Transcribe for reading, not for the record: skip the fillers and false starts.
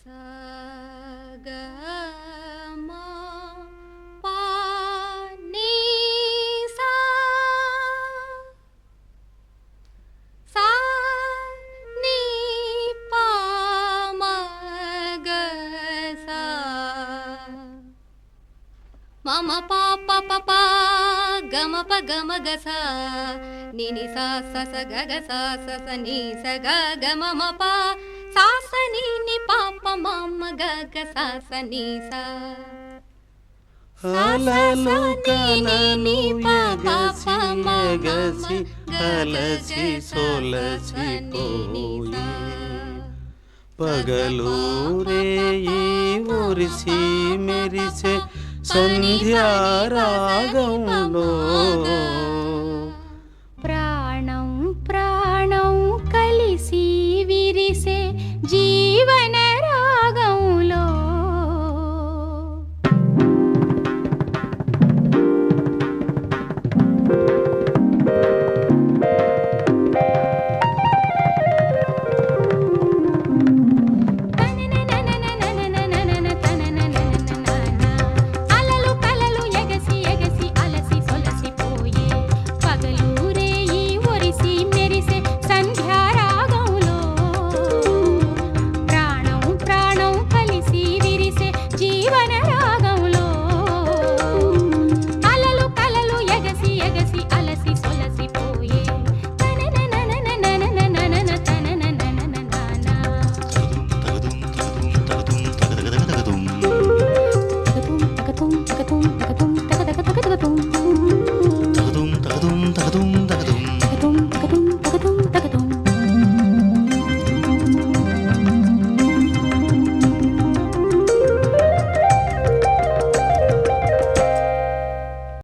సా గ మా పా నీ సా సా నీ పా మా గ సా మమ పా ప ప పా గమ ప గమ గ సా ని ని సా స స గ గ సా స స ని స గ గ మ మ ప సా స ని ని ప ప మ మ గ గ సా స ని సా అలలు కలలు ఎగసి ఎగసి అలసి సొలసిపోయి పగలు రేయి మురిసి మెరిసే సంధ్యారాగంలో